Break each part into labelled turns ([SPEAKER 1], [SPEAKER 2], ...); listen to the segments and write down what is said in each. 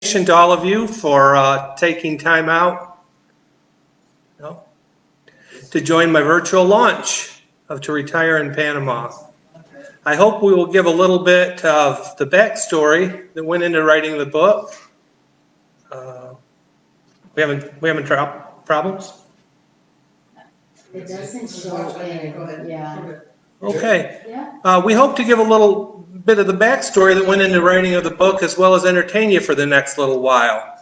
[SPEAKER 1] To all of you for taking time out to join my virtual launch of To Retire in Panama. I hope we will give a little bit of the backstory that went into writing the book. We having problems?
[SPEAKER 2] It doesn't show in, yeah.
[SPEAKER 1] Okay. We hope to give a little bit of the backstory that went into writing of the book, as well as entertain you for the next little while.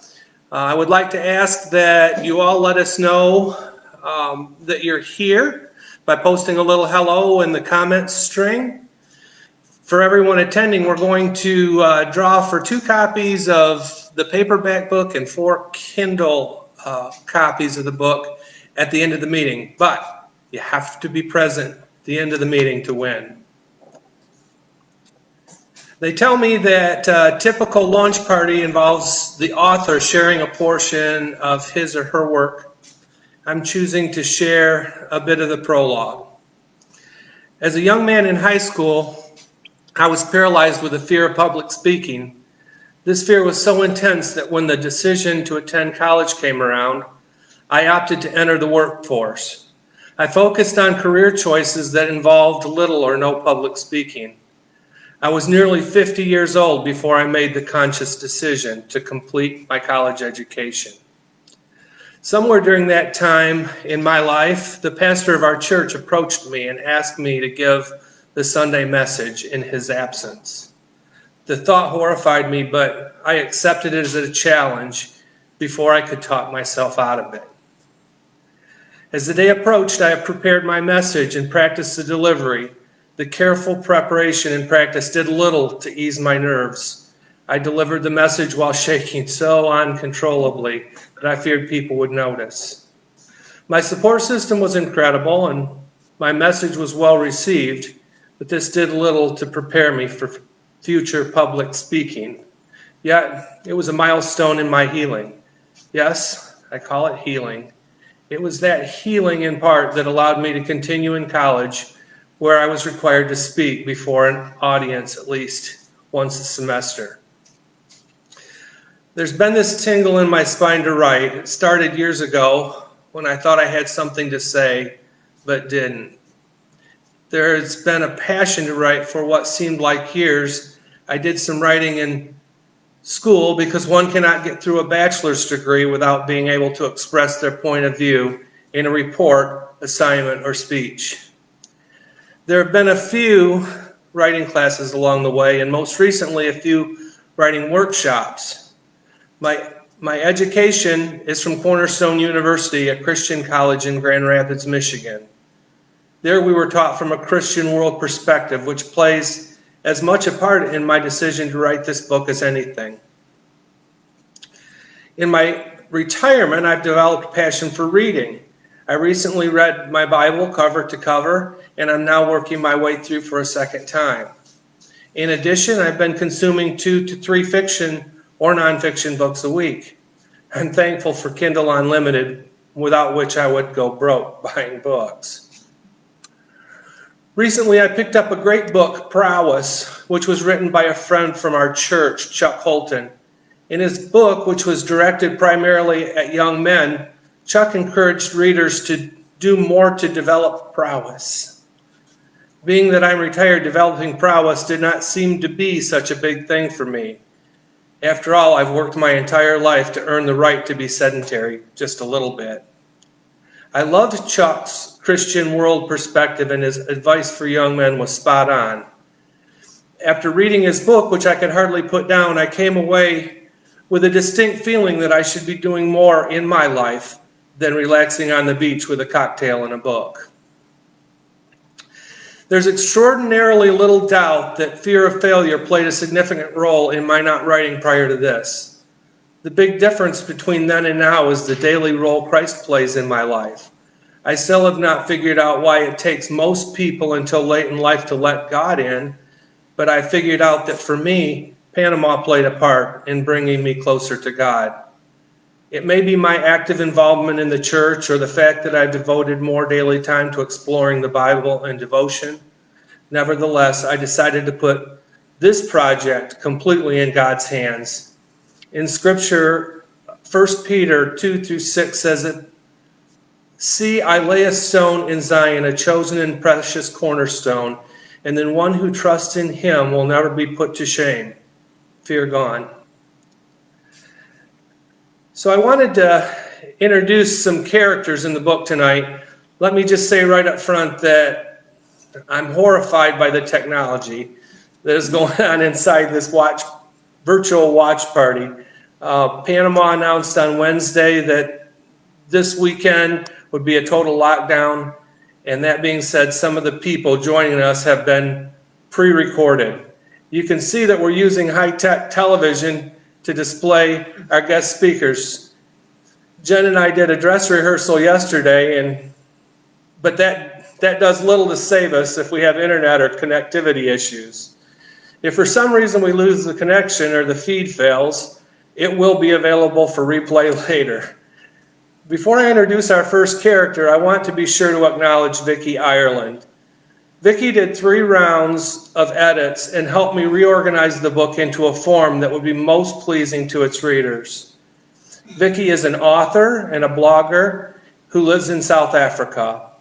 [SPEAKER 1] I would like to ask that you all let us know that you're here by posting a little hello in the comments string. For everyone attending, we're going to draw for 2 copies of the paperback book and 4 Kindle copies of the book at the end of the meeting. But you have to be present at the end of the meeting to win. They tell me that a typical launch party involves the author sharing a portion of his or her work. I'm choosing to share a bit of the prologue. As a young man in high school, I was paralyzed with a fear of public speaking. This fear was so intense that when the decision to attend college came around, I opted to enter the workforce. I focused on career choices that involved little or no public speaking. I was nearly 50 years old before I made the conscious decision to complete my college education. Somewhere during that time in my life, the pastor of our church approached me and asked me to give the Sunday message in his absence. The thought horrified me, but I accepted it as a challenge before I could talk myself out of it. As the day approached, I prepared my message and practiced the delivery. The careful preparation and practice did little to ease my nerves. I delivered the message while shaking so uncontrollably that I feared people would notice. My support system was incredible and my message was well received, but this did little to prepare me for future public speaking. Yet, it was a milestone in my healing. Yes, I call it healing. It was that healing in part that allowed me to continue in college, where I was required to speak before an audience at least once a semester. There's been this tingle in my spine to write. It started years ago when I thought I had something to say, but didn't. There's been a passion to write for what seemed like years. I did some writing in school because one cannot get through a bachelor's degree without being able to express their point of view in a report, assignment, or speech. There have been a few writing classes along the way, and most recently a few writing workshops. My education is from Cornerstone University, a Christian college in Grand Rapids, Michigan. There we were taught from a Christian world perspective, which plays as much a part in my decision to write this book as anything. In my retirement, I've developed a passion for reading. I recently read my Bible cover to cover, and I'm now working my way through for a second time. In addition, I've been consuming 2 to 3 fiction or nonfiction books a week. I'm thankful for Kindle Unlimited, without which I would go broke buying books. Recently, I picked up a great book, Prowess, which was written by a friend from our church, Chuck Holton. In his book, which was directed primarily at young men, Chuck encouraged readers to do more to develop prowess. Being that I'm retired, developing prowess did not seem to be such a big thing for me. After all, I've worked my entire life to earn the right to be sedentary, just a little bit. I loved Chuck's Christian world perspective, and his advice for young men was spot on. After reading his book, which I could hardly put down, I came away with a distinct feeling that I should be doing more in my life than relaxing on the beach with a cocktail and a book. There's extraordinarily little doubt that fear of failure played a significant role in my not writing prior to this. The big difference between then and now is the daily role Christ plays in my life. I still have not figured out why it takes most people until late in life to let God in, but I figured out that for me, Panama played a part in bringing me closer to God. It may be my active involvement in the church or the fact that I've devoted more daily time to exploring the Bible and devotion. Nevertheless, I decided to put this project completely in God's hands. In Scripture, 1 Peter 2 through 6 says it, "See, I lay a stone in Zion, a chosen and precious cornerstone, and then one who trusts in him will never be put to shame." Fear gone. So I wanted to introduce some characters in the book tonight. Let me just say right up front that I'm horrified by the technology that is going on inside this virtual watch party. Panama announced on Wednesday that this weekend would be a total lockdown. And that being said, some of the people joining us have been pre-recorded. You can see that we're using high-tech television to display our guest speakers. Jen and I did a dress rehearsal yesterday, but that does little to save us if we have internet or connectivity issues. If for some reason we lose the connection or the feed fails, it will be available for replay later. Before I introduce our first character, I want to be sure to acknowledge Vicki Ireland. Vicki did 3 rounds of edits and helped me reorganize the book into a form that would be most pleasing to its readers. Vicki is an author and a blogger who lives in South Africa.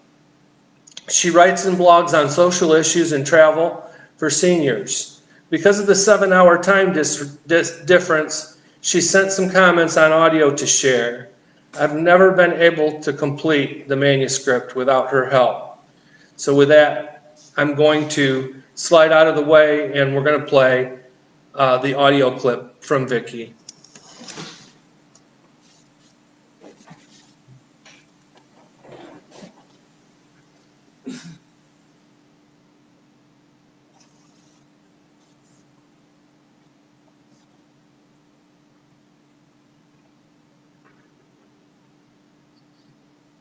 [SPEAKER 1] She writes and blogs on social issues and travel for seniors. Because of the 7-hour time difference, she sent some comments on audio to share. I've never been able to complete the manuscript without her help. So with that, I'm going to slide out of the way and we're going to play the audio clip from Vicki.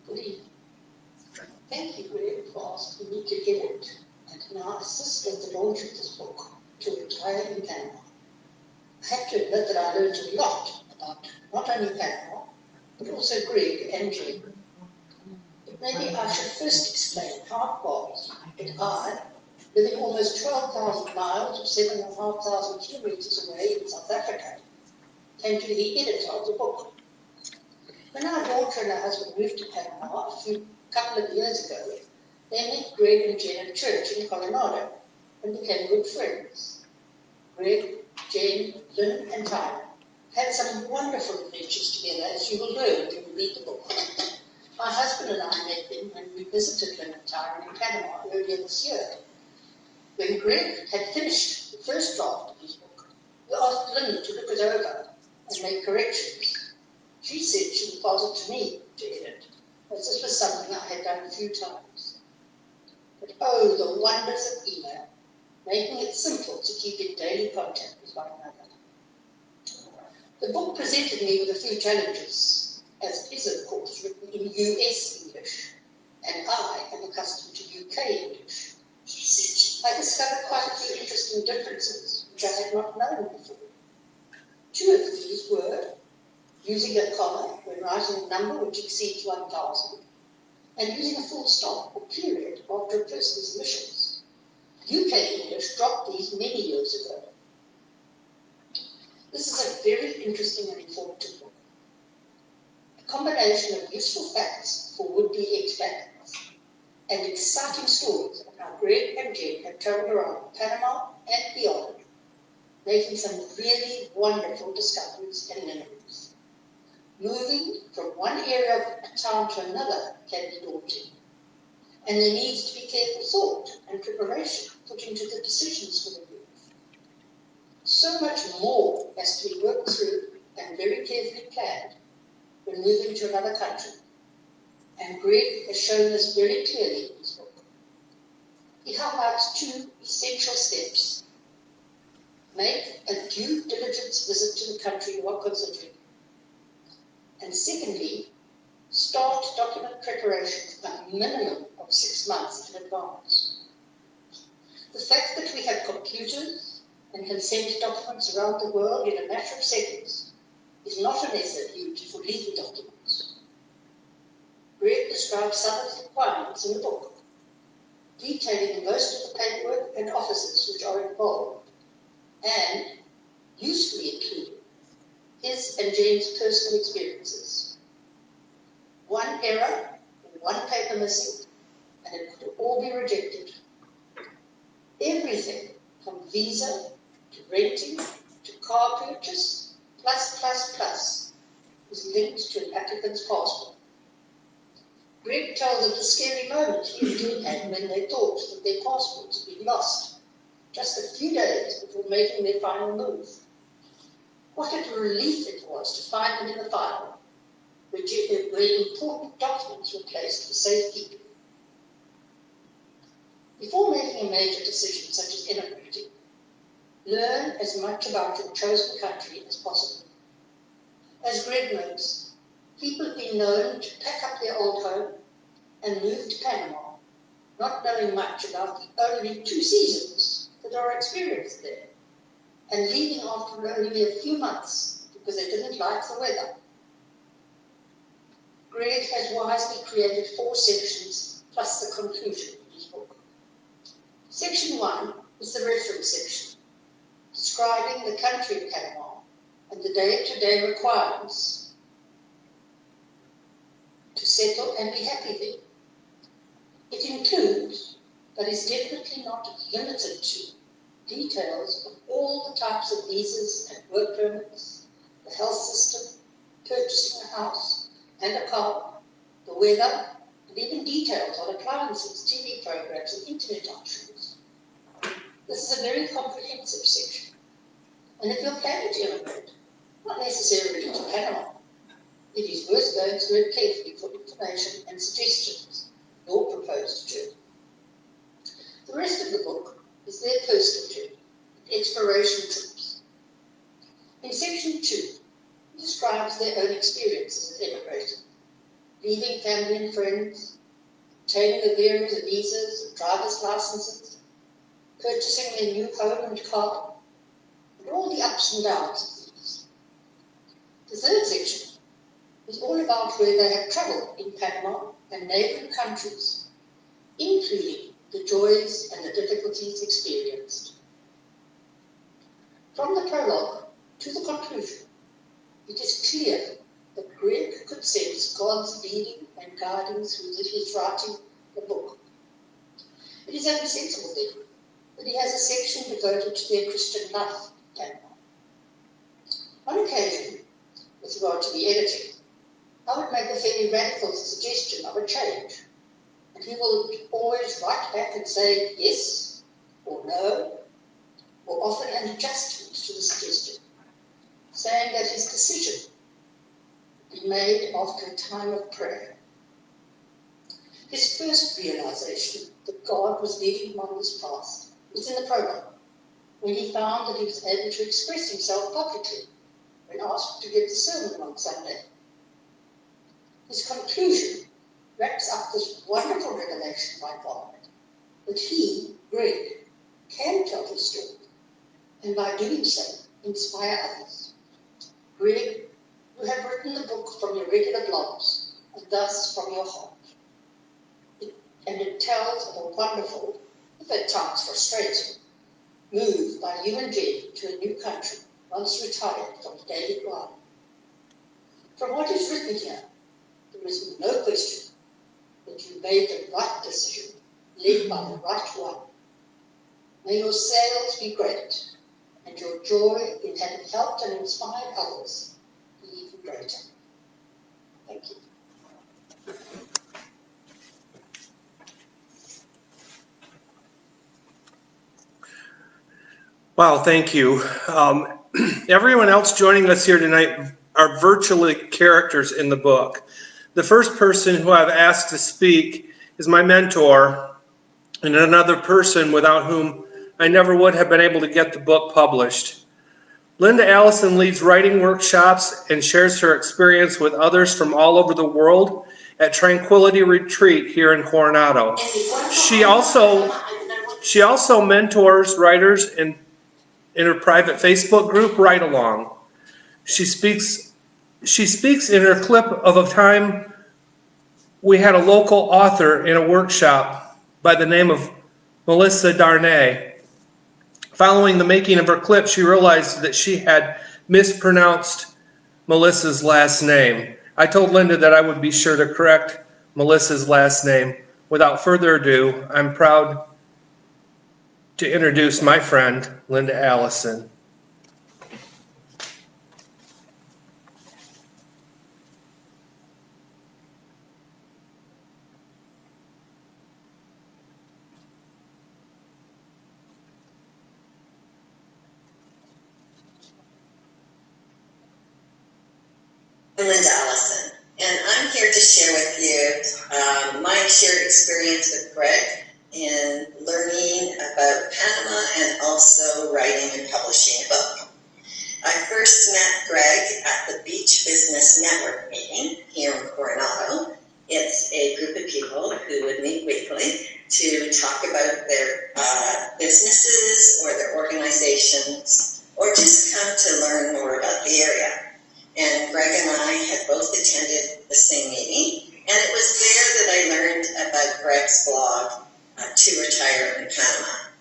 [SPEAKER 3] Good evening. Thank you, Greg, for asking me to edit and now assist with the launch of this book, To Retire in Panama. I have to admit that I learned a lot about not only Panama, but also Greg and Jane. But maybe I should first explain how it was that I, living almost 12,000 miles or 7,500 kilometers away in South Africa, came to be the editor of the book. When our daughter and her husband moved to Panama a couple of years ago, they met Greg and Jen at church in Colorado and became good friends. Greg, Jen, Lynn, and Tyler had some wonderful adventures together, as you will learn when you read the book. My husband and I met them when we visited Lynn and Tyler in Panama earlier this year. When Greg had finished the first draft of his book, we asked Lynn to look it over and make corrections. She said she would pass it to me to edit, as this was something I had done a few times. But oh, the wonders of email, making it simple to keep in daily contact with one another. The book presented me with a few challenges, as it is, of course, written in US English, and I am accustomed to UK English. I discovered quite a few interesting differences, which I had not known before. 2 of these were using a comma when writing a number which exceeds 1,000, and using a full stop or period after a person's initials. UK English dropped these many years ago. This is a very interesting and informative book. A combination of useful facts for would-be expats and exciting stories of how Greg and Jen have travelled around Panama and beyond, making some really wonderful discoveries and memories. Moving from one area of town to another can be daunting, and there needs to be careful thought and preparation put into the decisions for the move. So much more has to be worked through and very carefully planned when moving to another country, and Greg has shown this very clearly in his book. He highlights 2 essential steps. Make a due diligence visit to the country you are considering. And secondly, start document preparation a minimum of 6 months in advance. The fact that we have computers and can send documents around the world in a matter of seconds is not a lesser used for legal documents. Greg describes some of the requirements in the book, detailing most of the paperwork and offices which are involved, and, usefully including, his and Jane's personal experiences. One error, one paper missing, and it could all be rejected. Everything from visa to renting to car purchase, plus, is linked to an applicant's passport. Greg tells of the scary moment he and Jane had when they thought that their passports had been lost, just a few days before making their final move. What a relief it was to find them in the file, where important documents were placed for safekeeping. Before making a major decision such as immigrating, learn as much about your chosen country as possible. As Greg notes, people have been known to pack up their old home and move to Panama, not knowing much about the only 2 seasons that are experienced there, and leaving after only a few months because they didn't like the weather. Greg has wisely created 4 sections plus the conclusion in his book. Section 1 is the reference section, describing the country of Panama and the day-to-day requirements to settle and be happy there. It includes, but is definitely not limited to, details of all the types of visas and work permits, the health system, purchasing a house and a car, the weather, and even details on appliances, TV programs, and internet options. This is a very comprehensive section. And if you're planning to immigrate, not necessarily to Panama, it is worth going through it carefully for information and suggestions for your proposed journey. The rest of the book is their personal journey, exploration trips. In section 2, it describes their own experiences as immigrating, leaving family and friends, obtaining the various visas and driver's licenses, purchasing their new home and car, and all the ups and downs of these. The third section is all about where they have travelled in Panama and neighbouring countries, including the joys and the difficulties experienced. From the prologue to the conclusion, it is clear that Greg could sense God's leading and guiding through his writing the book. It is only sensible then that he has a section devoted to their Christian life in Panama. On occasion, with regard to the editing, I would make a fairly radical suggestion of a change, and he will always write back and say yes or no, or offer an adjustment to the suggestion, saying that his decision would be made after a time of prayer. His first realization that God was leading him on this path was in the prologue, when he found that he was able to express himself publicly when asked to give the sermon on Sunday. His conclusion wraps up this wonderful revelation by God that he, Greg, can tell his story, and by doing so, inspire others. Greg, you have written the book from your regular blogs, and thus from your heart. And it tells of a wonderful, if at times frustrating, move by you and Jen to a new country, once retired from daily grind. From what is written here, there is no question that you made the right decision, led by the right one. May your sails be great, and your joy in having helped and inspired others be even greater. Thank you.
[SPEAKER 1] Wow, thank you. Everyone else joining us here tonight are virtually characters in the book. The first person who I've asked to speak is my mentor, and another person without whom I never would have been able to get the book published. Linda Allison leads writing workshops and shares her experience with others from all over the world at Tranquility Retreat here in Coronado. She also mentors writers in her private Facebook group, Write Along. She speaks in her clip of a time we had a local author in a workshop by the name of Melissa Darnay. Following the making of her clip, she realized that she had mispronounced Melissa's last name. I told Linda that I would be sure to correct Melissa's last name. Without further ado, I'm proud to introduce my friend, Linda Allison.
[SPEAKER 4] I'm Linda Allison, and I'm here to share with you my shared experience with Greg in learning about Panama and also writing and publishing a book. I first met Greg at the Beach Business Network meeting here in Coronado. It's a group of people who would meet weekly to talk about their businesses or their organizations, or just come to learn more about the area. And Greg and I had both attended the same meeting, and it was there that I learned about Greg's blog, To Retire in Panama.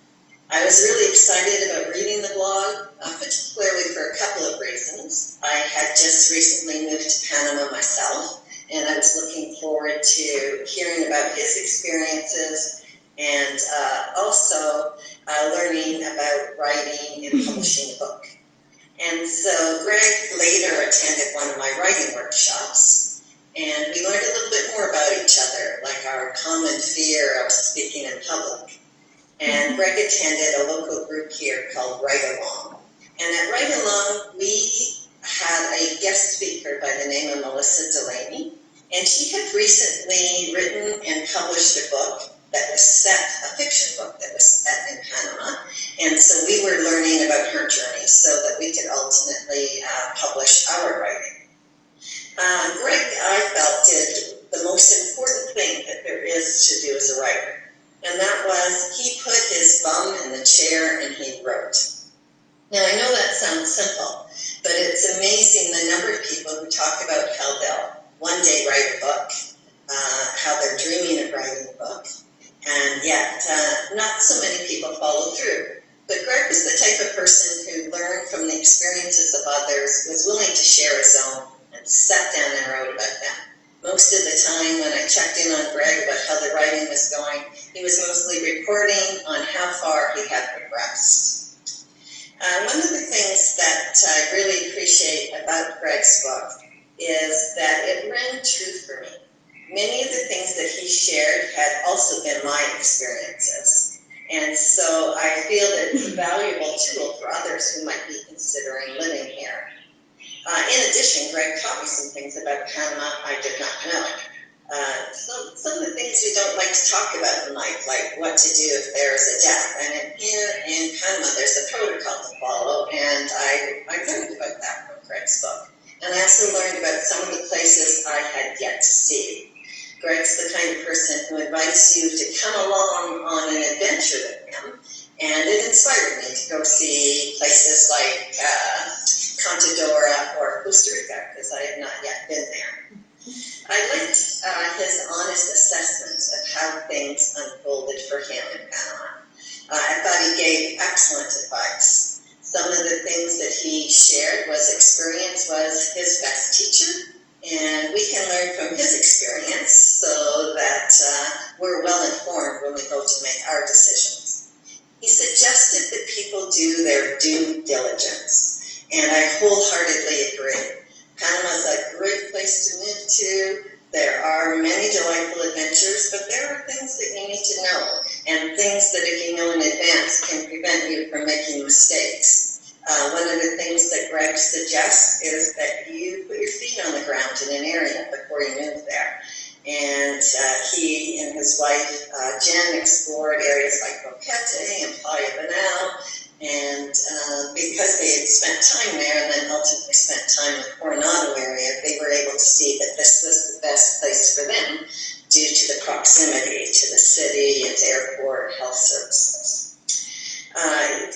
[SPEAKER 4] I was really excited about reading the blog, particularly for a couple of reasons. I had just recently moved to Panama myself, and I was looking forward to hearing about his experiences and also learning about writing and publishing a book. And so Greg later attended one of my writing workshops, and we learned a little bit more about each other, like our common fear of speaking in public. And Greg attended a local group here called Write Along. And at Write Along, we had a guest speaker by the name of Melissa Delaney, and she had recently written and published a book that was set, a fiction book that was set in Panama. And so we were learning about her journey so that we could ultimately publish our writing. Greg, I felt, did the most important thing that there is to do as a writer. And that was he put his bum in the chair and he wrote. Now, I know that sounds simple, but it's amazing the number of people who talk about how they'll one day write a book, how they're dreaming of writing a book, and yet not so many people follow through. But Greg was the type of person who learned from the experiences of others, was willing to share his own, and sat down and wrote about them. Most of the time when I checked in on Greg about how the writing was going, he was mostly reporting on how far he had progressed. One of the things that I really appreciate about Greg's book is that it rang true for me. Many of the things that he shared had also been my experiences. And so I feel that it's a valuable tool for others who might be considering living here. In addition, Greg taught me some things about Panama I did not know. Some of the things we don't like to talk about in life, like what to do if there's a death. And here in Panama, there's a protocol to follow, and I learned about that from Greg's book. And I also learned about some of the places I had yet to see. Greg's the kind of person who invites you to come along on an adventure with him, and it inspired me to go see places like Contadora or Costa Rica, because I had not yet been there. I liked his honest assessment of how things unfolded for him in Panama. I thought he gave excellent advice. Some of the things that he shared experience was his best teacher, and we can learn from his experience so that we're well informed when we go to make our decisions. He suggested that people do their due diligence, and I wholeheartedly agree. Panama's a great place to move to. There are many delightful adventures, but there are things that you need to know, and things that if you know in advance can prevent you from making mistakes. One of the things that Greg suggests is that you put your feet on the ground in an area before you move there. And he and his wife, Jen, explored areas like Boquete and Playa Banal. And because they had spent time there and then ultimately spent time in the Coronado area, they were able to see that this was the best place for them due to the proximity to the city, its airport, health services.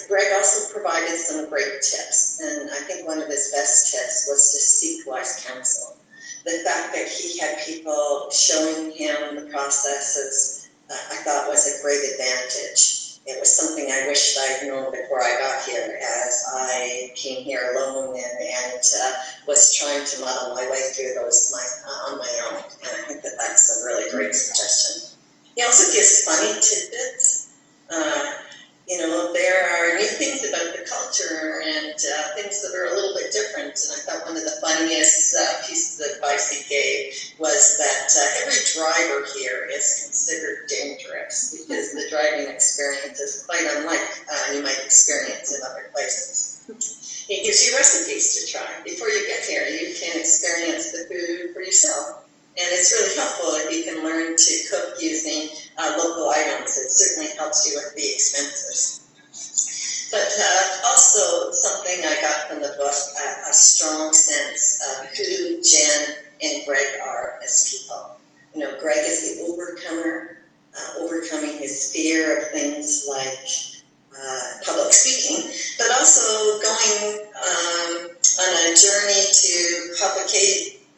[SPEAKER 4] Greg also provided some great tips, and I think one of his best tips was to seek wise counsel. The fact that he had people showing him the processes, I thought was a great advantage. It was something I wished I'd known before I got here, as I came here alone and was trying to muddle my way through those on my own. And I think that that's a really great suggestion. He also gives funny tidbits. There are new things about the culture and things that are a little bit different. And I thought one of the funniest pieces of advice he gave was that every driver here is considered dangerous because the driving experience is quite unlike you might experience in other places. He gives you recipes to try. Before you get here, you can experience the food for yourself. And it's really helpful if you can learn to cook using local items. It certainly helps you with the expenses. But also something I got from the book, a strong sense of who Jen and Greg are as people. Greg is the overcomer, overcoming his fear of things like public speaking, but also going on a journey to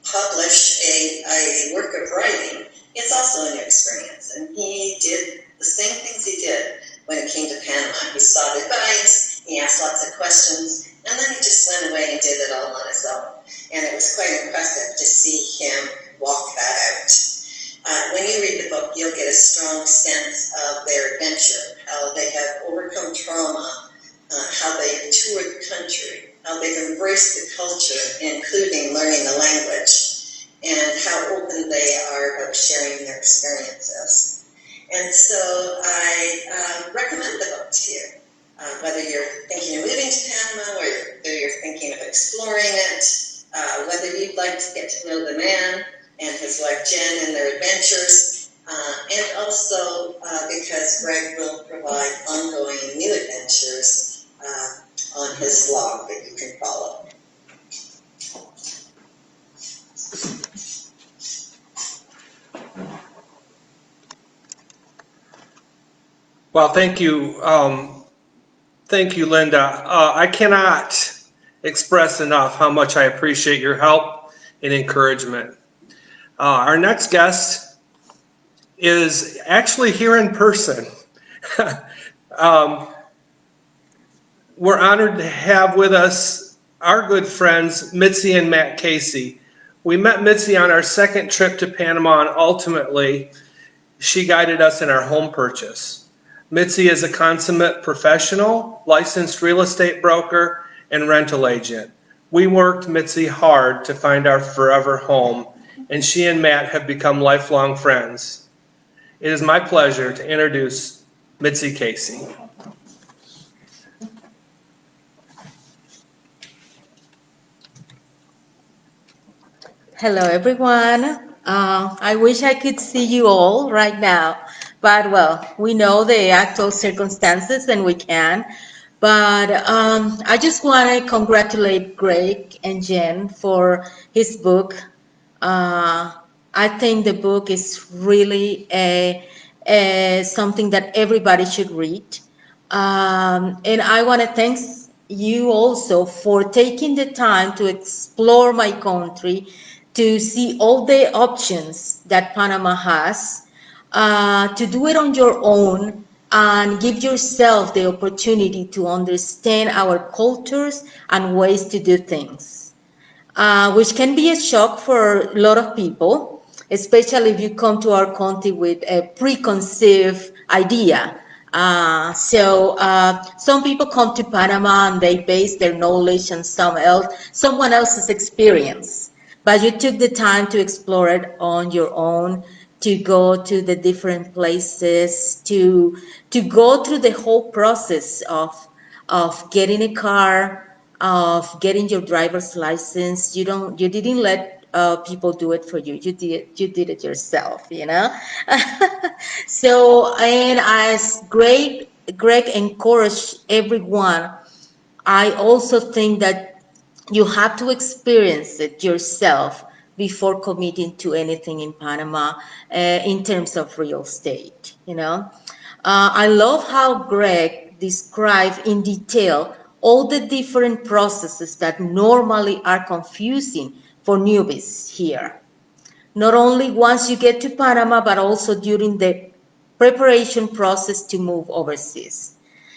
[SPEAKER 4] publish a work of writing. It's also a new experience, and he did the same things he did when it came to Panama. He saw the advice, he asked lots of questions, and then he just went away and did it all on his own. And it was quite impressive to see him walk that out. When you read the book, you'll get a strong sense of their adventure, how they have overcome trauma, how they've toured the country, how they've embraced the culture, including learning the language, and how open they are about sharing their experiences. And so I recommend the book to you, whether you're thinking of moving to Panama, whether you're thinking of exploring it, whether you'd like to get to know the man and his wife Jen and their adventures, and also because Greg will provide ongoing new adventures on his blog that you can follow.
[SPEAKER 1] Well, thank you. Thank you, Linda. I cannot express enough how much I appreciate your help and encouragement. Our next guest is actually here in person. We're honored to have with us our good friends, Mitzi and Matt Casey. We met Mitzi on our second trip to Panama, and ultimately, she guided us in our home purchase. Mitzi is a consummate professional, licensed real estate broker, and rental agent. We worked Mitzi hard to find our forever home, and she and Matt have become lifelong friends. It is my pleasure to introduce Mitzi Casey.
[SPEAKER 2] Hello, everyone. I wish I could see you all right now, but well, we know the actual circumstances and we can. But I just want to congratulate Greg and Jen for his book. I think the book is really something that everybody should read. And I want to thank you also for taking the time to explore my country, to see all the options that Panama has, to do it on your own and give yourself the opportunity to understand our cultures and ways to do things, which can be a shock for a lot of people, especially if you come to our country with a preconceived idea. Some people come to Panama and they base their knowledge on someone else's experience. But you took the time to explore it on your own, to go to the different places, to go through the whole process of getting a car, of getting your driver's license. You didn't let people do it for you. You did it yourself, you know. So, and as Greg encouraged everyone, I also think that you have to experience it yourself before committing to anything in Panama in terms of real estate, you know. I love how Greg described in detail all the different processes that normally are confusing for newbies here. Not only once you get to Panama, but also during the preparation process to move overseas.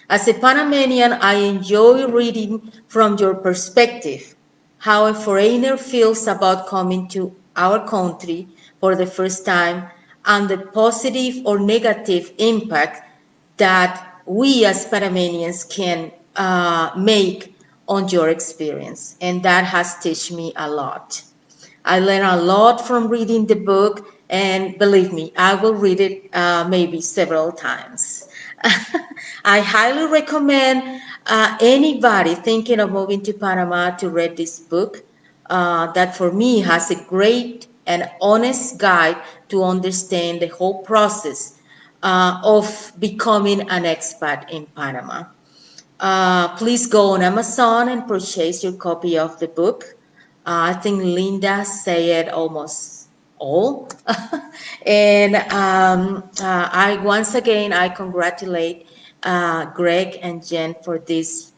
[SPEAKER 2] As a Panamanian, I enjoy reading from your perspective how a foreigner feels about coming to our country for the first time and the positive or negative impact that we as Panamanians can make on your experience. And that has taught me a lot. I learned a lot from reading the book, and believe me, I will read it maybe several times. I highly recommend anybody thinking of moving to Panama to read this book. That for me has a great and honest guide to understand the whole process of becoming an expat in Panama. Please go on Amazon and purchase your copy of the book. I think Linda said almost all. And I once again I congratulate Greg and Jen for this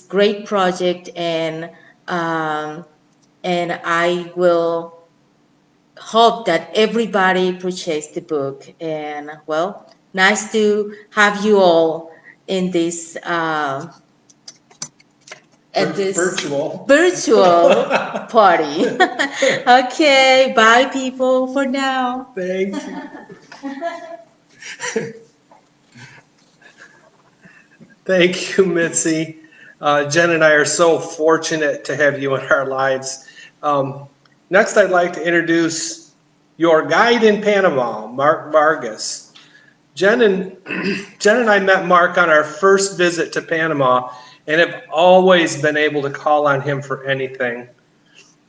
[SPEAKER 2] great project, um, and I will hope that everybody purchase the book. And well, nice to have you all in this at this virtual party. Okay, bye people for now.
[SPEAKER 1] Thank you. Thank you, Mitzi. Jen and I are so fortunate to have you in our lives. Next, I'd like to introduce your guide in Panama, Mark Vargas. Jen and I met Mark on our first visit to Panama and have always been able to call on him for anything.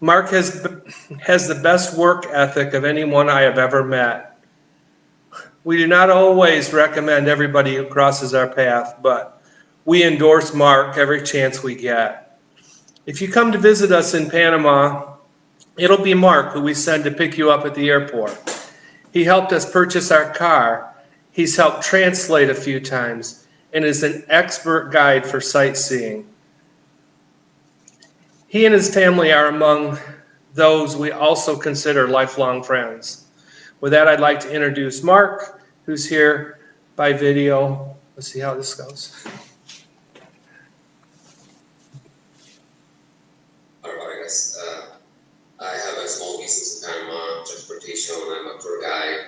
[SPEAKER 1] Mark has the best work ethic of anyone I have ever met. We do not always recommend everybody who crosses our path, but we endorse Mark every chance we get. If you come to visit us in Panama, it'll be Mark who we send to pick you up at the airport. He helped us purchase our car. He's helped translate a few times and is an expert guide for sightseeing. He and his family are among those we also consider lifelong friends. With that, I'd like to introduce Mark, who's here by video. Let's see how this goes.
[SPEAKER 5] I have a small business in Panama, transportation. I'm a tour guide.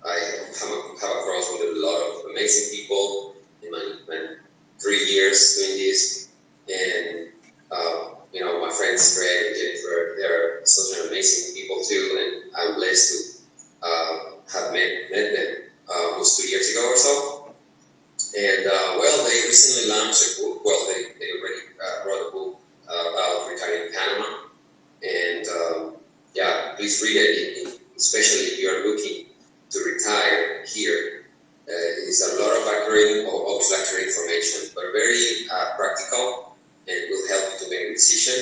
[SPEAKER 5] I have across with a lot of amazing people in my 3 years doing this. And, my friends, Greg and Jennifer, they're such an amazing people too. And I'm blessed to have met them almost 2 years ago or so. And, they recently launched a book. Well, they already wrote a book about Retire In Panama. And please read it, especially if you're looking to retire here. It's a lot of accurate information, but very practical, and will help you to make a decision.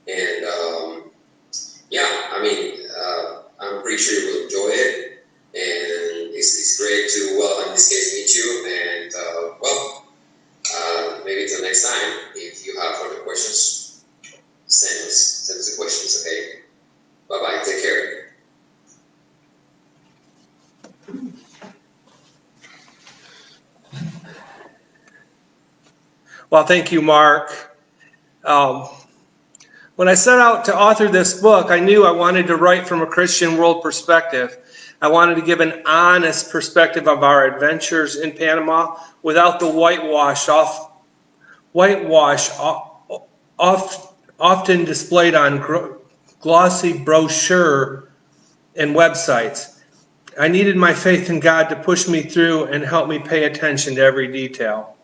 [SPEAKER 5] And I'm pretty sure you will enjoy it. And it's great to, in this case, meet you. And maybe till next time, if you have further questions, send us the questions, okay? Bye-bye, take care.
[SPEAKER 1] Well, thank you, Mark. When I set out to author this book, I knew I wanted to write from a Christian world perspective. I wanted to give an honest perspective of our adventures in Panama without the whitewash often displayed on glossy brochure and websites. I needed my faith in God to push me through and help me pay attention to every detail.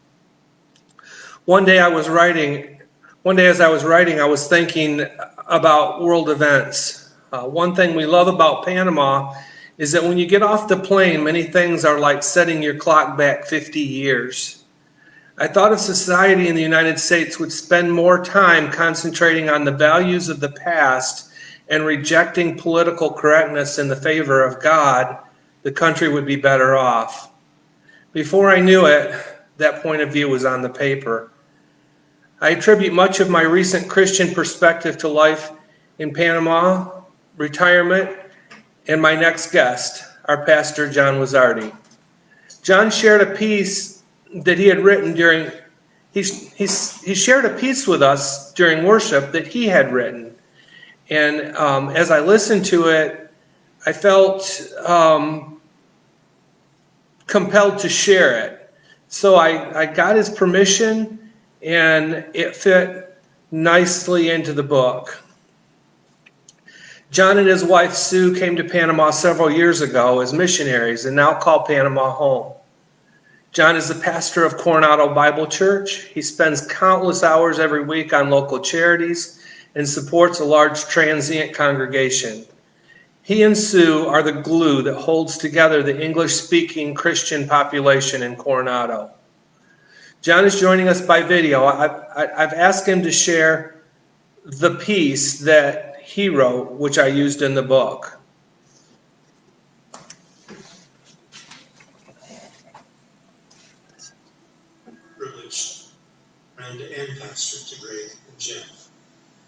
[SPEAKER 1] One day as I was writing, I was thinking about world events. One thing we love about Panama is that when you get off the plane, many things are like setting your clock back 50 years. I thought if society in the United States would spend more time concentrating on the values of the past and rejecting political correctness in the favor of God, the country would be better off. Before I knew it, that point of view was on the paper. I attribute much of my recent Christian perspective to life in Panama, retirement, and my next guest, our pastor, John Wazzardi. John shared a piece that he had written during, he shared a piece with us during worship that he had written. And as I listened to it, I felt compelled to share it. So I got his permission, and it fit nicely into the book. John and his wife Sue came to Panama several years ago as missionaries and now call Panama home. John is the pastor of Coronado Bible Church. He spends countless hours every week on local charities and supports a large transient congregation. He and Sue are the glue that holds together the English-speaking Christian population in Coronado. John is joining us by video. I've asked him to share the piece that he wrote, which I used in the book.
[SPEAKER 6] Privileged friend and pastor to Greg and Jen.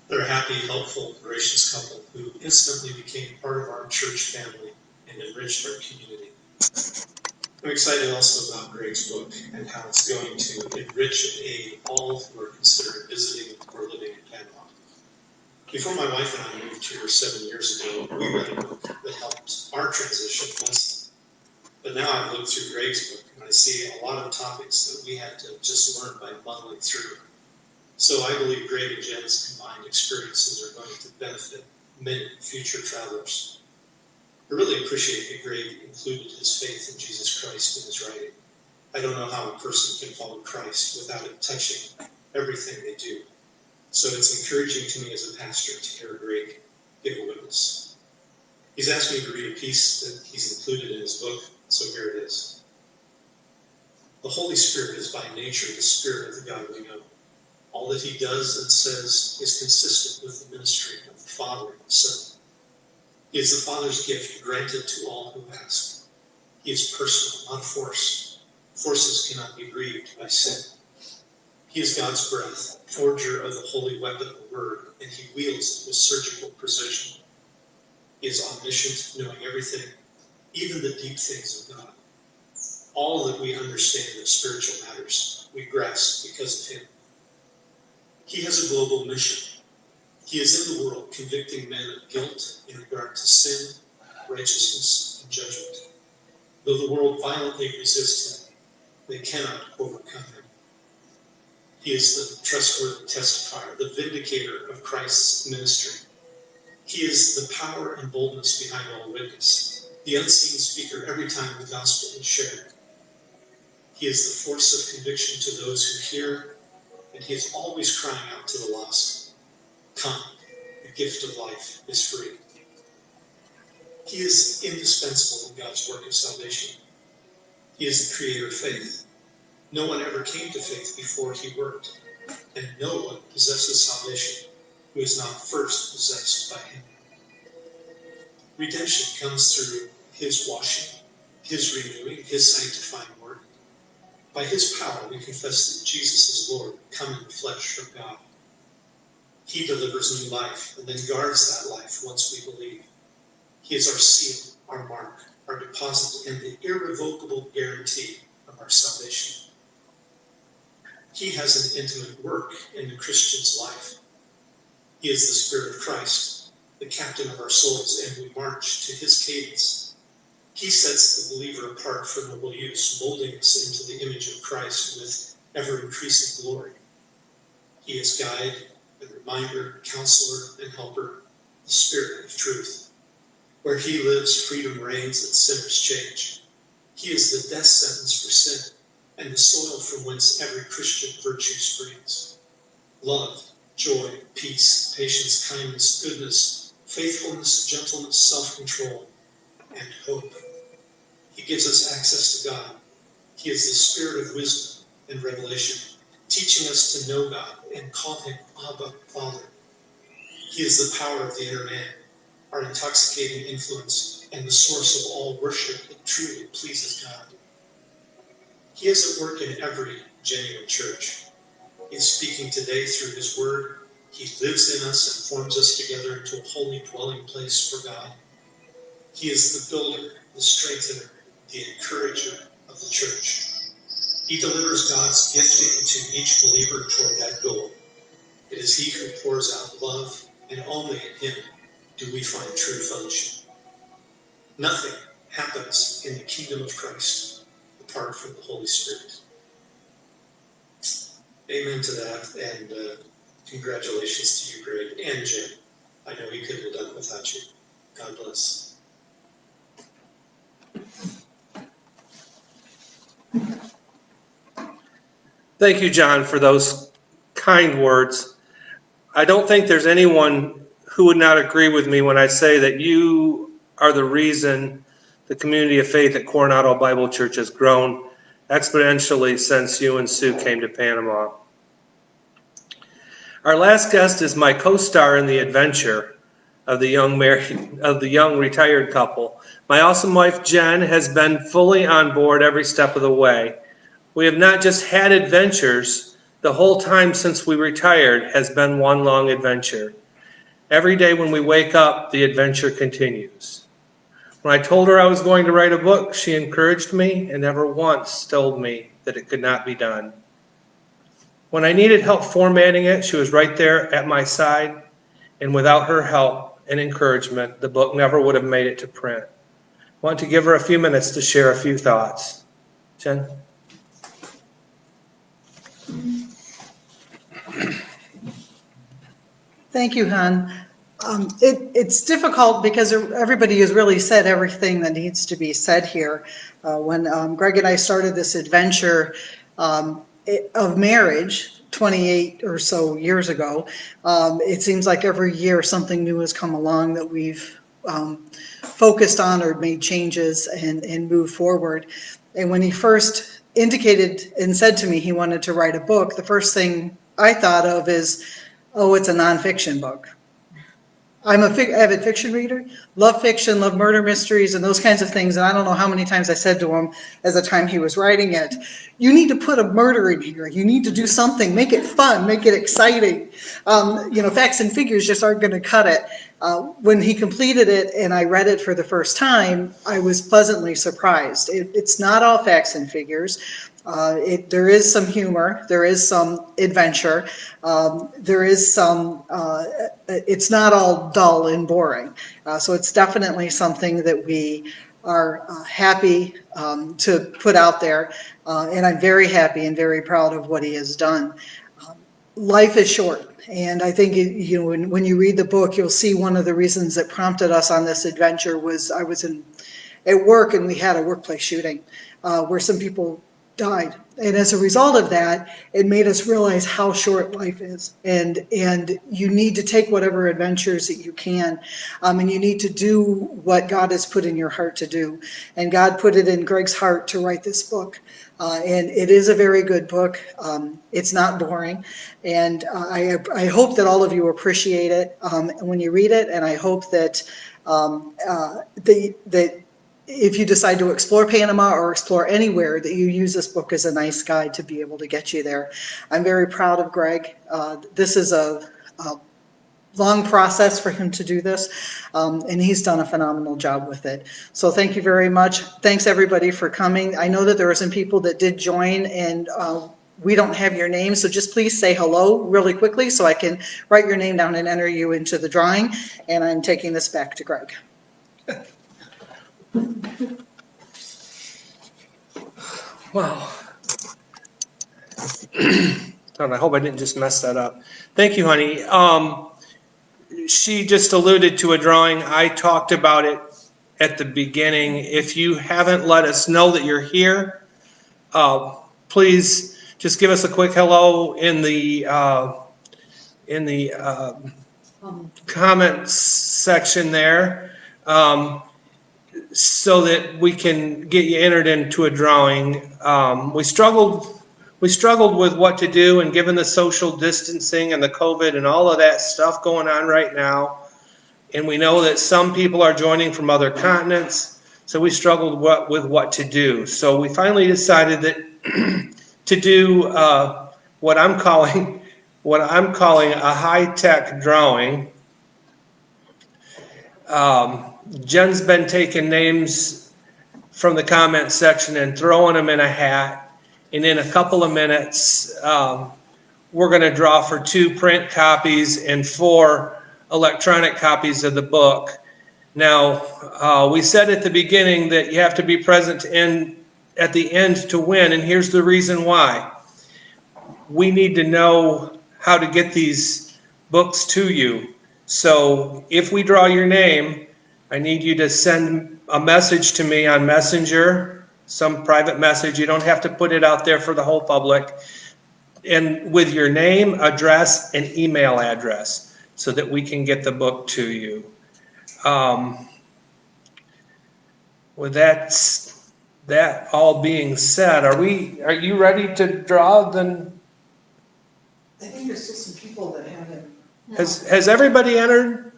[SPEAKER 6] They're a happy, helpful, gracious couple who instantly became part of our church family and enriched our community. I'm excited also about Greg's book and how it's going to enrich and aid all who are considering visiting or living in Panama. Before my wife and I moved here 7 years ago, we read a book that helped our transition immensely. But now I've looked through Greg's book and I see a lot of topics that we had to just learn by muddling through. So I believe Greg and Jen's combined experiences are going to benefit many future travelers. I really appreciate that Greg included his faith in Jesus Christ in his writing. I don't know how a person can follow Christ without it touching everything they do. So it's encouraging to me as a pastor to hear Greg give a witness. He's asked me to read a piece that he's included in his book, so here it is. The Holy Spirit is by nature the Spirit of the God we know. All that he does and says is consistent with the ministry of the Father and the Son. He is the Father's gift granted to all who ask. He is personal, not a force. Forces cannot be grieved by sin. He is God's breath, forger of the holy weapon, the Word, and he wields it with surgical precision. He is omniscient, knowing everything, even the deep things of God. All that we understand of spiritual matters, we grasp because of him. He has a global mission. He is in the world convicting men of guilt in regard to sin, righteousness, and judgment. Though the world violently resists him, they cannot overcome him. He is the trustworthy testifier, the vindicator of Christ's ministry. He is the power and boldness behind all witness, the unseen speaker every time the gospel is shared. He is the force of conviction to those who hear, and he is always crying out to the lost, "Come, the gift of life is free." He is indispensable in God's work of salvation. He is the creator of faith. No one ever came to faith before he worked, and no one possesses salvation who is not first possessed by him. Redemption comes through his washing, his renewing, his sanctifying work. By his power we confess that Jesus is Lord, come in the flesh from God. He delivers new life and then guards that life once we believe. He is our seal, our mark, our deposit, and the irrevocable guarantee of our salvation. He has an intimate work in the Christian's life. He is the Spirit of Christ, the captain of our souls, and we march to his cadence. He sets the believer apart for noble use, molding us into the image of Christ with ever-increasing glory. He is guide and reminder, counselor and helper, the Spirit of truth. Where he lives, freedom reigns and sinners change. He is the death sentence for sin and the soil from whence every Christian virtue springs. Love, joy, peace, patience, kindness, goodness, faithfulness, gentleness, self-control, and hope. He gives us access to God. He is the Spirit of wisdom and revelation, teaching us to know God and call him Abba, Father. He is the power of the inner man, our intoxicating influence, and the source of all worship that truly pleases God. He is at work in every genuine church. He is speaking today through his word. He lives in us and forms us together into a holy dwelling place for God. He is the builder, the strengthener, the encourager of the church. He delivers God's gifting to each believer toward that goal. It is he who pours out love, and only in him do we find true fellowship. Nothing happens in the kingdom of Christ apart from the Holy Spirit. Amen to that, and congratulations to you, Greg, and Jim. I know he couldn't have done it without you. God bless.
[SPEAKER 1] Thank you, John, for those kind words. I don't think there's anyone who would not agree with me when I say that you are the reason the community of faith at Coronado Bible Church has grown exponentially since you and Sue came to Panama. Our last guest is my co-star in the adventure of the young retired couple. My awesome wife, Jen, has been fully on board every step of the way. We have not just had adventures, the whole time since we retired has been one long adventure. Every day when we wake up, the adventure continues. When I told her I was going to write a book, she encouraged me and never once told me that it could not be done. When I needed help formatting it, she was right there at my side, and without her help and encouragement, the book never would have made it to print. I want to give her a few minutes to share a few thoughts. Jen?
[SPEAKER 7] Thank you, Han. It's difficult because everybody has really said everything that needs to be said here. When Greg and I started this adventure of marriage 28 or so years ago, it seems like every year something new has come along that we've focused on or made changes and moved forward. And when he first indicated and said to me he wanted to write a book, the first thing I thought of is, oh, it's a nonfiction book. I'm a avid fiction reader, love fiction, love murder mysteries and those kinds of things. And I don't know how many times I said to him as the time he was writing it, you need to put a murder in here. You need to do something, make it fun, make it exciting. Facts and figures just aren't going to cut it. When he completed it and I read it for the first time, I was pleasantly surprised. It's not all facts and figures. There is some humor, there is some adventure, there is some, it's not all dull and boring. So it's definitely something that we are happy to put out there. And I'm very happy and very proud of what he has done. Life is short. And I think, when you read the book, you'll see one of the reasons that prompted us on this adventure was I was at work and we had a workplace shooting where some people died. And as a result of that, it made us realize how short life is. And you need to take whatever adventures that you can, and you need to do what God has put in your heart to do. And God put it in Greg's heart to write this book. And it is a very good book. It's not boring. And I hope that all of you appreciate it when you read it. And I hope that if you decide to explore Panama or explore anywhere, that you use this book as a nice guide to be able to get you there. I'm very proud of Greg. This is a long process for him to do this, and he's done a phenomenal job with it. So thank you very much. Thanks everybody for coming. I know that there were some people that did join, and we don't have your name, so just please say hello really quickly so I can write your name down and enter you into the drawing. And I'm taking this back to Greg.
[SPEAKER 1] Wow. I hope I didn't just mess that up. Thank you, honey. She just alluded to a drawing. I talked about it at the beginning. If you haven't let us know that you're here, please just give us a quick hello in the comments section there, so that we can get you entered into a drawing. We struggled with what to do, and given the social distancing and the COVID and all of that stuff going on right now, and we know that some people are joining from other continents, so we struggled with what to do. So we finally decided that to do what I'm calling a high-tech drawing. Jen's been taking names from the comment section and throwing them in a hat. And in a couple of minutes, we're going to draw for 2 print copies and 4 electronic copies of the book. Now, we said at the beginning that you have to be present at the end to win, and here's the reason why. We need to know how to get these books to you. So if we draw your name, I need you to send a message to me on Messenger, some private message. You don't have to put it out there for the whole public. And with your name, address, and email address so that we can get the book to you. With that all being said, are you ready to draw then?
[SPEAKER 7] I think there's still some people that haven't.
[SPEAKER 1] Has everybody entered?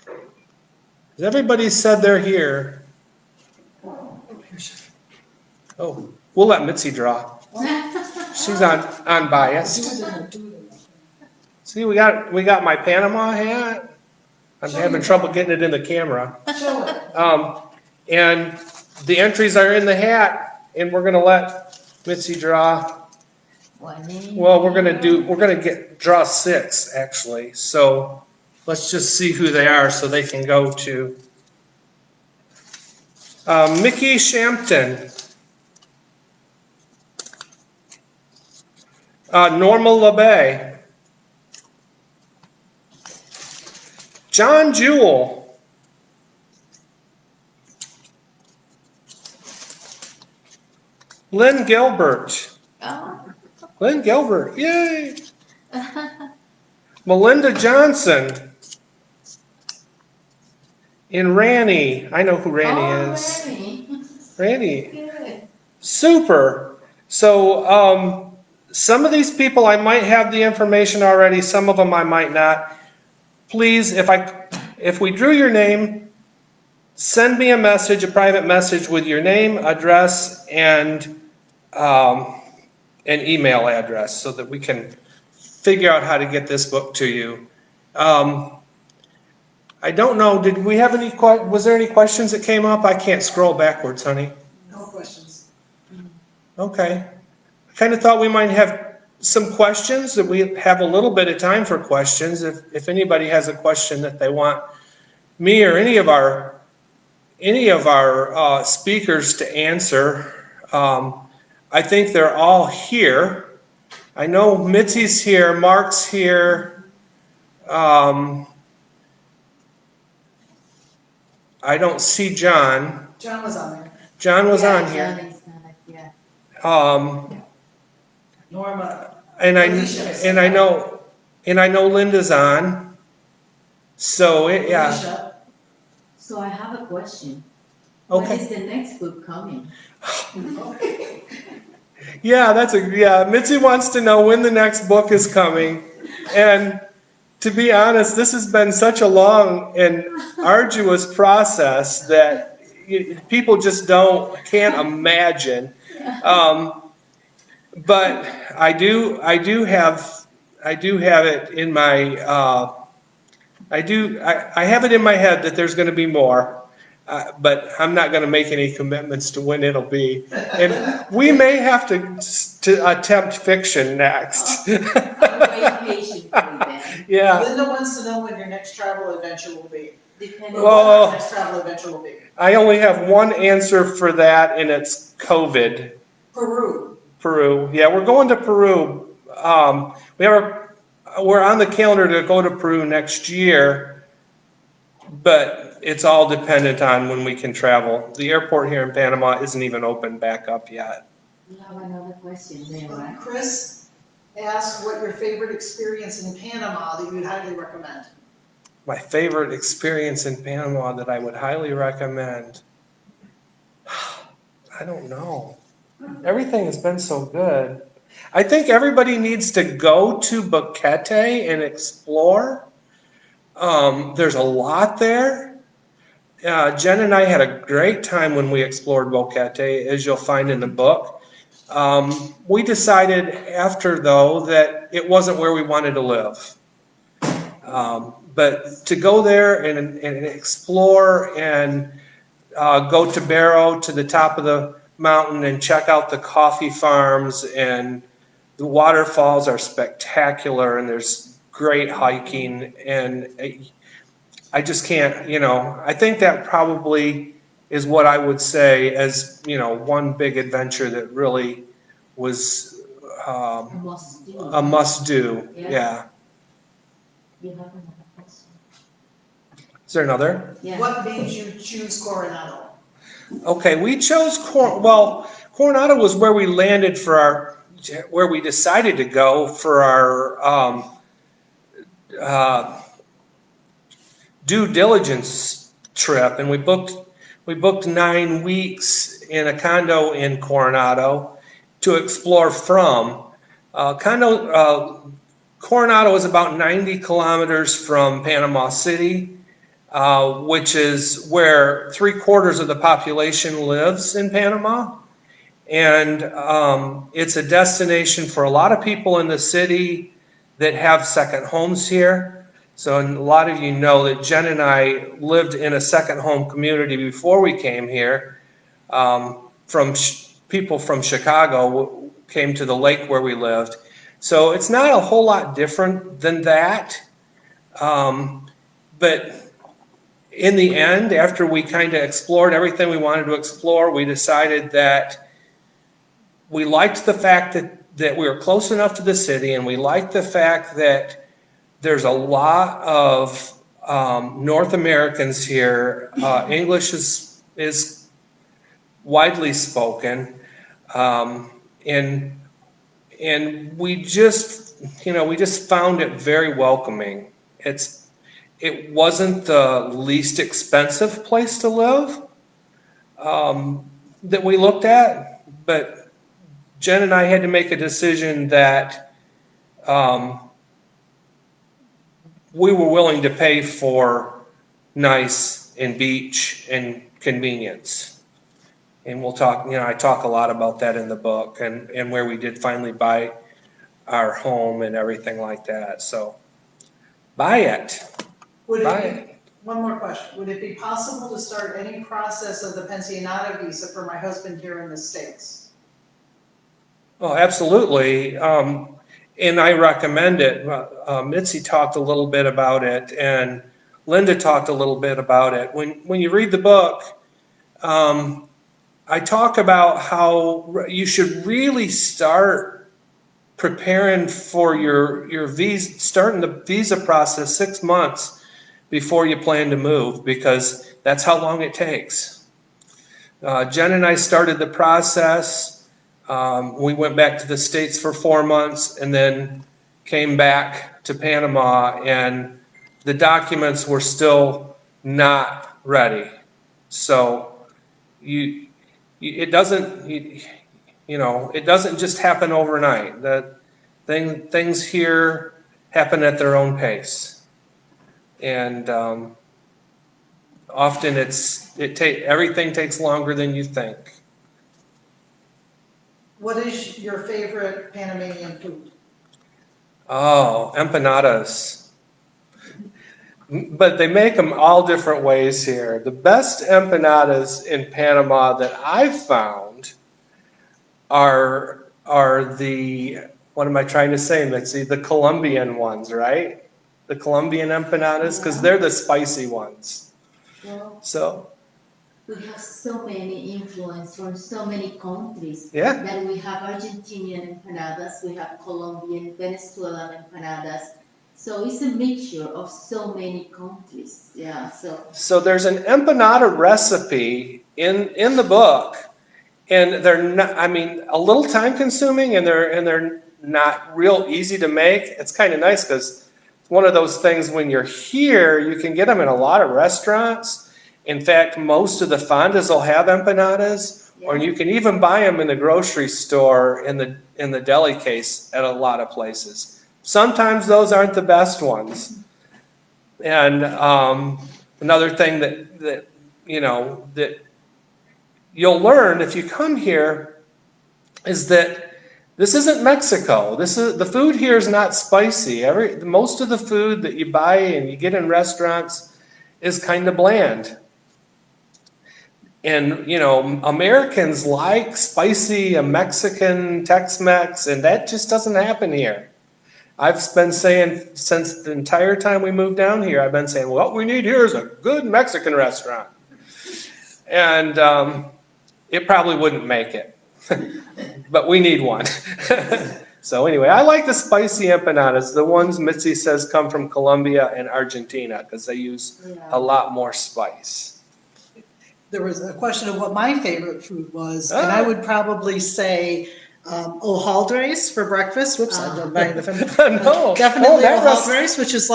[SPEAKER 1] Has everybody said they're here? Oh, we'll let Mitzi draw. She's unbiased. See, we got my Panama hat. I'm having trouble getting it in the camera. And the entries are in the hat, and we're gonna let Mitzi draw. Well, we're gonna draw 6 actually. So let's just see who they are so they can go to. Mickey Shampton. Norma LeBay. John Jewell. Lynn Gilbert. Lynn Gilbert, yay! Melinda Johnson. And Ranny. I know who Ranny is. Ranny.
[SPEAKER 2] Good.
[SPEAKER 1] Super. So some of these people I might have the information already, some of them I might not. Please, if we drew your name, send me a message, a private message with your name, address, and an email address so that we can figure out how to get this book to you. I don't know, was there any questions that came up? I can't scroll backwards, honey.
[SPEAKER 7] No questions.
[SPEAKER 1] Okay. I kind of thought we might have some questions, that we have a little bit of time for questions. If anybody has a question that they want me or any of our speakers to answer, I think they're all here. I know Mitzi's here, Mark's here. I don't see John.
[SPEAKER 7] John was on there.
[SPEAKER 1] John was on here.
[SPEAKER 7] Norma.
[SPEAKER 1] And I know Linda's on. So yeah.
[SPEAKER 7] Alicia.
[SPEAKER 2] So I have a question.
[SPEAKER 1] Okay.
[SPEAKER 2] When is the next book coming?
[SPEAKER 1] Yeah, Mitzi wants to know when the next book is coming. And to be honest, this has been such a long and arduous process that people just can't imagine. But I do have it in my I have it in my head that there's going to be more. But I'm not going to make any commitments to when it'll be. And we may have to attempt fiction next.
[SPEAKER 2] I'm very patient for you then.
[SPEAKER 1] Yeah.
[SPEAKER 7] Linda wants to know when your next travel adventure will be.
[SPEAKER 2] Depending
[SPEAKER 7] Or
[SPEAKER 1] Well,
[SPEAKER 7] what your next travel adventure will be.
[SPEAKER 1] I only have one answer for that, and it's COVID. Peru. Yeah, we're going to Peru. We're on the calendar to go to Peru next year, but it's all dependent on when we can travel. The airport here in Panama isn't even open back up yet.
[SPEAKER 2] You have another question there, right?
[SPEAKER 7] Chris asked what your favorite experience in Panama that you'd highly recommend.
[SPEAKER 1] My favorite experience in Panama that I would highly recommend. I don't know. Everything has been so good. I think everybody needs to go to Boquete and explore. There's a lot there. Jen and I had a great time when we explored Boquete, as you'll find in the book. We decided after, though, that it wasn't where we wanted to live. But to go there and explore and go to Barrow, to the top of the mountain, and check out the coffee farms, and the waterfalls are spectacular, and there's great hiking, and I just can't, I think that probably is what I would say as, one big adventure that really was a must do. Yeah.
[SPEAKER 2] You have another question?
[SPEAKER 1] Is there another?
[SPEAKER 2] Yeah.
[SPEAKER 7] What made you choose Coronado?
[SPEAKER 1] Okay, we chose Coronado was where we landed where we decided to go for our uh, due diligence trip, and we booked 9 weeks in a condo in Coronado to explore from. Coronado is about 90 kilometers from Panama City, which is where 3/4 of the population lives in Panama. And it's a destination for a lot of people in the city that have second homes here. So a lot of you know that Jen and I lived in a second home community before we came here. People from Chicago came to the lake where we lived. So it's not a whole lot different than that. But in the end, after we kind of explored everything we wanted to explore, we decided that we liked the fact that we were close enough to the city, and we liked the fact that there's a lot of North Americans here. English is widely spoken, and we just found it very welcoming. It wasn't the least expensive place to live that we looked at, but Jen and I had to make a decision that we were willing to pay for nice and beach and convenience. And we'll talk, I talk a lot about that in the book, and where we did finally buy our home and everything like that. So buy it.
[SPEAKER 7] One more question. Would it be possible to start any process of the pensionado visa for my husband here in the States?
[SPEAKER 1] Oh, absolutely. And I recommend it. Mitzi talked a little bit about it, and Linda talked a little bit about it. When you read the book, I talk about how you should really start preparing for your visa, starting the visa process 6 months before you plan to move, because that's how long it takes. Jen and I started the process. We went back to the States for 4 months and then came back to Panama, and the documents were still not ready. So it doesn't just happen overnight. Things here happen at their own pace, and often everything takes longer than you think.
[SPEAKER 7] What is your favorite Panamanian food?
[SPEAKER 1] Oh, empanadas. But they make them all different ways here. The best empanadas in Panama that I've found are the, what am I trying to say, Mitzi? The Colombian ones, right? The Colombian empanadas, because they're the spicy ones.
[SPEAKER 2] Well,
[SPEAKER 1] So,
[SPEAKER 2] we have so many influence from so many countries.
[SPEAKER 1] yeah.
[SPEAKER 2] That we have Argentinian empanadas, we have Colombian, Venezuelan empanadas. So it's a mixture of so many countries. Yeah.
[SPEAKER 1] So there's an empanada recipe in the book, and they're not, a little time consuming, and they're not real easy to make. It's kind of nice because it's one of those things when you're here, you can get them in a lot of restaurants. In fact, most of the fondas will have empanadas, or you can even buy them in the grocery store in the deli case at a lot of places. Sometimes those aren't the best ones. And another thing that you'll learn if you come here is that This isn't Mexico. The food here is not spicy. Most of the food that you buy and you get in restaurants is kind of bland. And, Americans like spicy a Mexican Tex-Mex, and that just doesn't happen here. I've been saying since the entire time we moved down here, I've been saying, what we need here is a good Mexican restaurant. And it probably wouldn't make it, but we need one. So anyway, I like the spicy empanadas, the ones Mitzi says come from Colombia and Argentina, because they use a lot more spice.
[SPEAKER 7] There was a question of what my favorite food was, and I would probably say hojaldres for breakfast. Whoops, I didn't bang the phone.
[SPEAKER 1] No.
[SPEAKER 7] Definitely
[SPEAKER 1] that
[SPEAKER 7] hojaldres, which is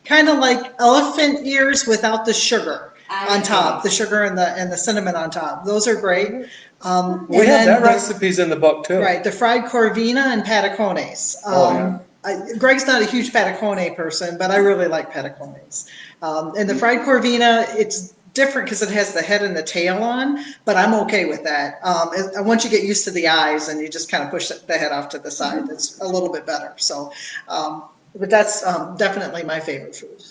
[SPEAKER 7] kind of like elephant ears without the sugar on top, the sugar and the cinnamon on top. Those are great.
[SPEAKER 1] We have that recipe's in the book too.
[SPEAKER 7] Right, the fried corvina and patacones. Greg's not a huge patacone person, but I really like patacones. And the fried corvina, it's different because it has the head and the tail on, but I'm okay with that. Once you get used to the eyes and you just kind of push the head off to the side, it's a little bit better. So, but that's definitely my favorite food.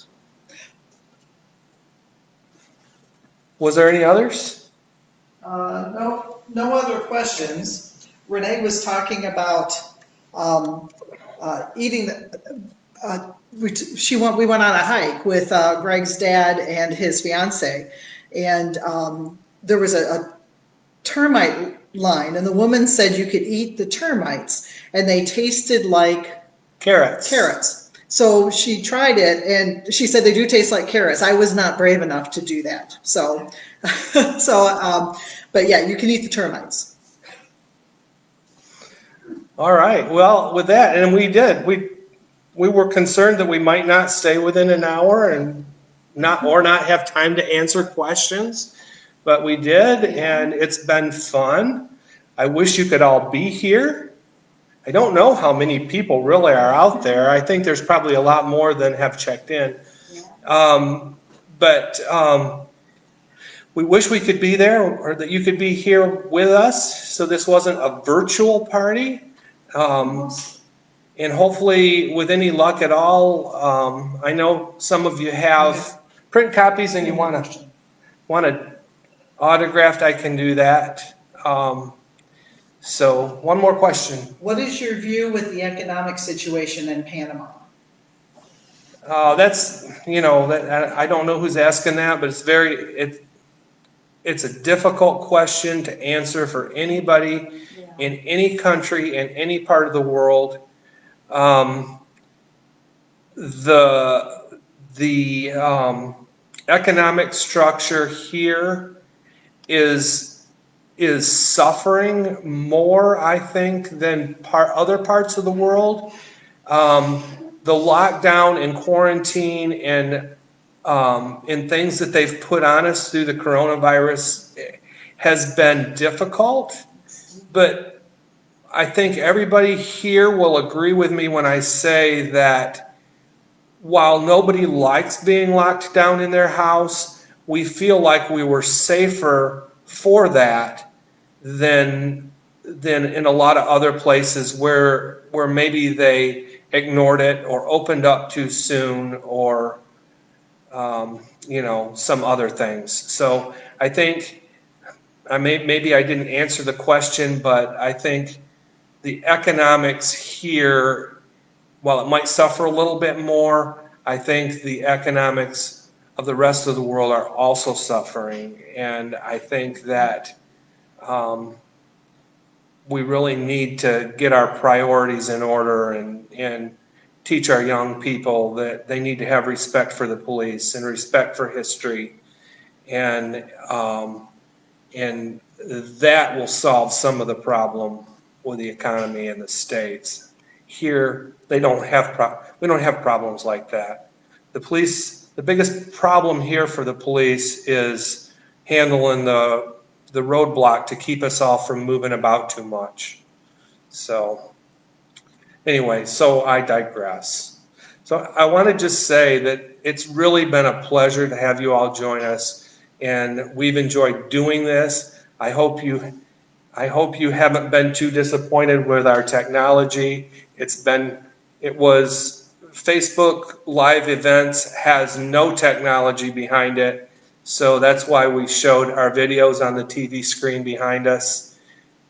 [SPEAKER 1] Was there any others?
[SPEAKER 7] No other questions. Renee was talking about eating. We went on a hike with Greg's dad and his fiance, and there was a termite line, and the woman said you could eat the termites, and they tasted like carrots. So she tried it, and she said they do taste like carrots. I was not brave enough to do that. So, but yeah, you can eat the termites.
[SPEAKER 1] All right. Well, with that, and we did. We were concerned that we might not stay within an hour and not have time to answer questions, but we did, and it's been fun. I wish you could all be here. I don't know how many people really are out there. I think there's probably a lot more than have checked in. But we wish we could be there, or that you could be here with us, so this wasn't a virtual party. And hopefully, with any luck at all, I know some of you have print copies and you want it autographed. I can do that. So one more question.
[SPEAKER 7] What is your view with the economic situation in Panama?
[SPEAKER 1] That's, I don't know who's asking that, but it's a difficult question to answer for anybody in any country, in any part of the world. The economic structure here is suffering more, I think, than other parts of the world. The lockdown and quarantine and things that they've put on us through the coronavirus has been difficult, but I think everybody here will agree with me when I say that while nobody likes being locked down in their house, we feel like we were safer for that than in a lot of other places where maybe they ignored it or opened up too soon or some other things. So I think maybe I didn't answer the question, but I think the economics here, while it might suffer a little bit more, I think the economics of the rest of the world are also suffering. And I think that we really need to get our priorities in order and teach our young people that they need to have respect for the police and respect for history. And that will solve some of the problem with the economy in the States. Here, we don't have problems like that. The biggest problem here for the police is handling the roadblock to keep us all from moving about too much. So anyway, so I digress. So I want to just say that it's really been a pleasure to have you all join us, and we've enjoyed doing this. I hope you I hope you haven't been too disappointed with our technology. Facebook Live Events has no technology behind it, so that's why we showed our videos on the TV screen behind us.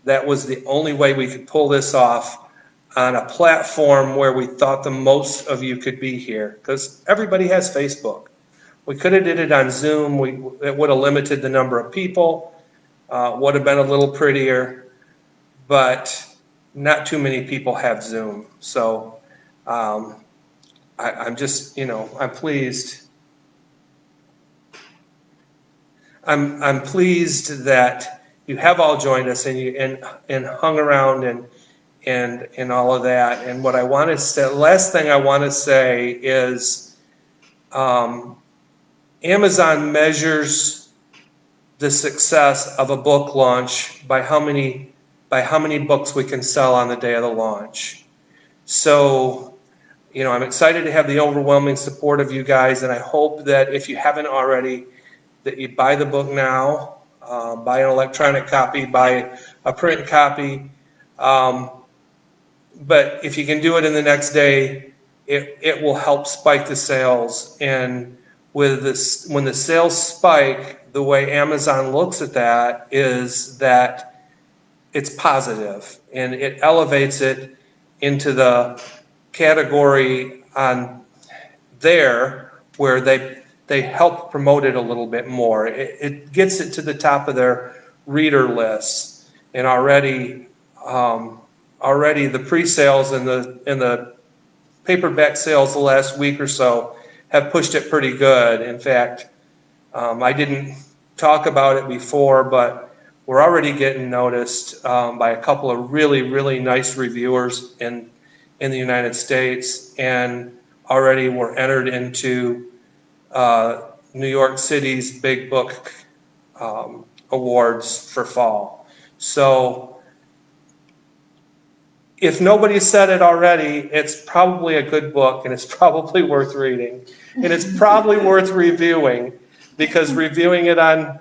[SPEAKER 1] That was the only way we could pull this off on a platform where we thought the most of you could be here, because everybody has Facebook. We could have did it on Zoom. It would have limited the number of people, would have been a little prettier, but not too many people have Zoom. So I'm just, I'm pleased. I'm pleased that you have all joined us and hung around and all of that. And what I want to say, last thing I want to say is Amazon measures the success of a book launch by how many books we can sell on the day of the launch. So, I'm excited to have the overwhelming support of you guys, and I hope that if you haven't already, that you buy the book now, buy an electronic copy, buy a print copy. But if you can do it in the next day, it will help spike the sales. And with this, when the sales spike, the way Amazon looks at that is that it's positive, and it elevates it into the category on there where they help promote it a little bit more. It gets it to the top of their reader lists, and already the pre-sales and the paperback sales the last week or so have pushed it pretty good. In fact, I didn't talk about it before, but we're already getting noticed by a couple of really, really nice reviewers in the United States, and already we're entered into New York City's Big Book Awards for fall. So if nobody said it already, it's probably a good book, and it's probably worth reading, and it's probably worth reviewing, because reviewing it on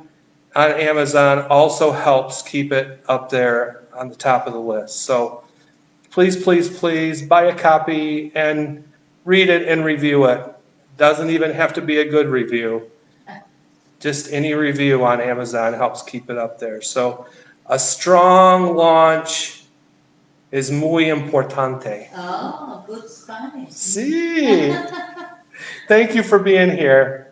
[SPEAKER 1] Amazon also helps keep it up there on the top of the list. So please, please, please buy a copy and read it and review it. Doesn't even have to be a good review. Just any review on Amazon helps keep it up there. So a strong launch es muy importante.
[SPEAKER 2] Oh, good Spanish.
[SPEAKER 1] Sí. Thank you for being here.